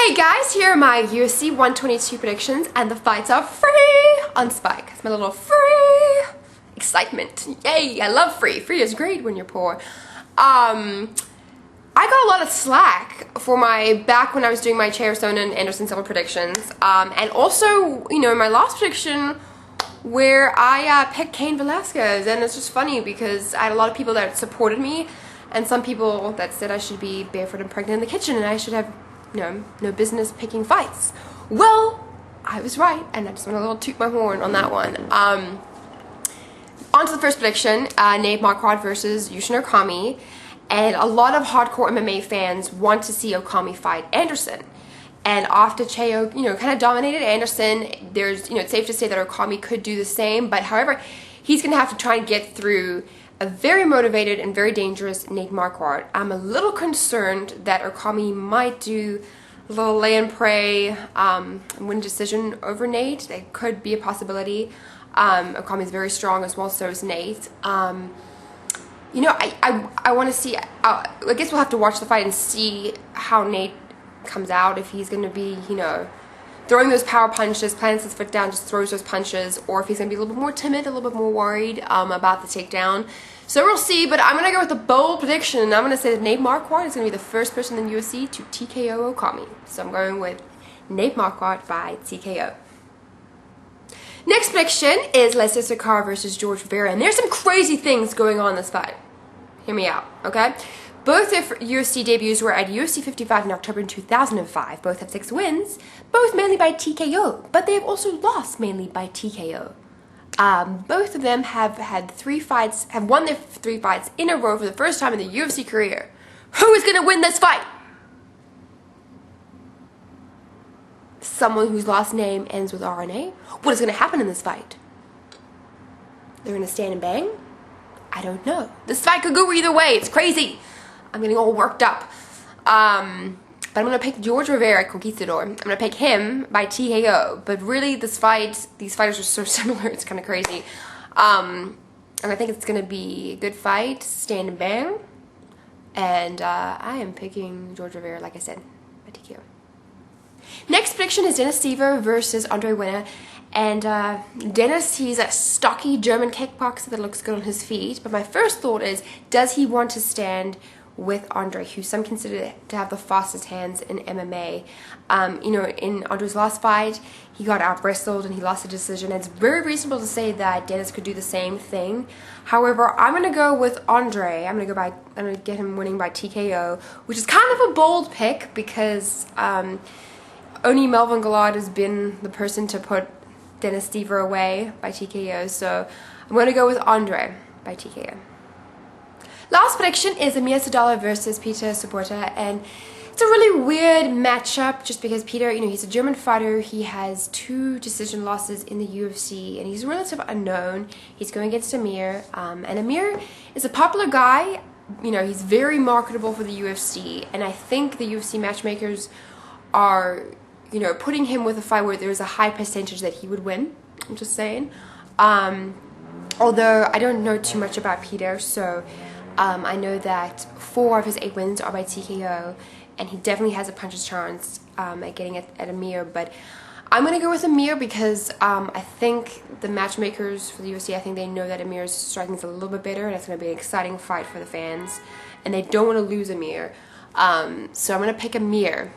Hey guys, here are my UFC 122 predictions, and the fights are free on Spike. It's my little free excitement. Yay, I love free. Free is great when you're poor. I got a lot of slack for my back when I was doing my Chairstone and Anderson Silva predictions, and also, you know, my last prediction where I picked Cain Velasquez, and it's just funny because I had a lot of people that supported me and some people that said I should be barefoot and pregnant in the kitchen and I should have no business picking fights. Well, I was right, and I just want a little toot my horn on that one. On to the first prediction, Nate Marquardt versus Yushin Okami, and a lot of hardcore MMA fans want to see Okami fight Anderson. And after Cheo, kind of dominated Anderson, it's safe to say that Okami could do the same, but however, he's going to have to try and get through a very motivated and very dangerous Nate Marquardt. I'm a little concerned that Okami might do a little lay and pray, win decision over Nate. That could be a possibility. Okami is very strong as well, so is Nate. I want to see, I guess we'll have to watch the fight and see how Nate comes out, if he's going to be, throwing those power punches, plants his foot down, just throws those punches, or if he's going to be a little bit more timid, a little bit more worried about the takedown. So we'll see, but I'm going to go with a bold prediction, and I'm going to say that Nate Marquardt is going to be the first person in the UFC to TKO Okami. So I'm going with Nate Marquardt by TKO. Next prediction is Leslie Sakara versus George Rivera, and there's some crazy things going on in this fight. Hear me out, okay? Both their UFC debuts were at UFC 55 in October 2005. Both have 6 wins, both mainly by TKO, but they have also lost mainly by TKO. Both of them have had 3 fights, have won their 3 fights in a row for the first time in their UFC career. Who is going to win this fight? Someone whose last name ends with RNA? What is going to happen in this fight? They're going to stand and bang? I don't know. This fight could go either way. It's crazy. I'm getting all worked up. But I'm going to pick George Rivera, Conquistador. I'm going to pick him by TKO. But really, these fighters are so similar, it's kind of crazy. And I think it's going to be a good fight, stand and bang. And I am picking George Rivera, like I said, by TKO. Next prediction is Dennis Siver versus Andre Winner. And Dennis, he's a stocky German kickboxer that looks good on his feet. But my first thought is, does he want to stand with Andre, who some consider to have the fastest hands in MMA? In Andre's last fight, he got out-wrestled and he lost a decision. It's very reasonable to say that Dennis could do the same thing. However, I'm going to go with Andre. I'm going to get him winning by TKO, which is kind of a bold pick because only Melvin Gillard has been the person to put Dennis Siver away by TKO, so I'm going to go with Andre by TKO. Last prediction is Amir Sadala versus Peter Sobotta, and it's a really weird matchup just because Peter, he's a German fighter. He has 2 decision losses in the UFC, and he's relatively unknown. He's going against Amir, and Amir is a popular guy. He's very marketable for the UFC, and I think the UFC matchmakers are putting him with a fight where there's a high percentage that he would win. I'm just saying. Although I don't know too much about Peter, so I know that 4 of his 8 wins are by TKO, and he definitely has a puncher's chance at getting at Amir. But I'm going to go with Amir because I think the matchmakers for the UFC, I think they know that Amir's striking is a little bit better, and it's going to be an exciting fight for the fans, and they don't want to lose Amir. So I'm going to pick Amir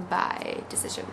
by decision.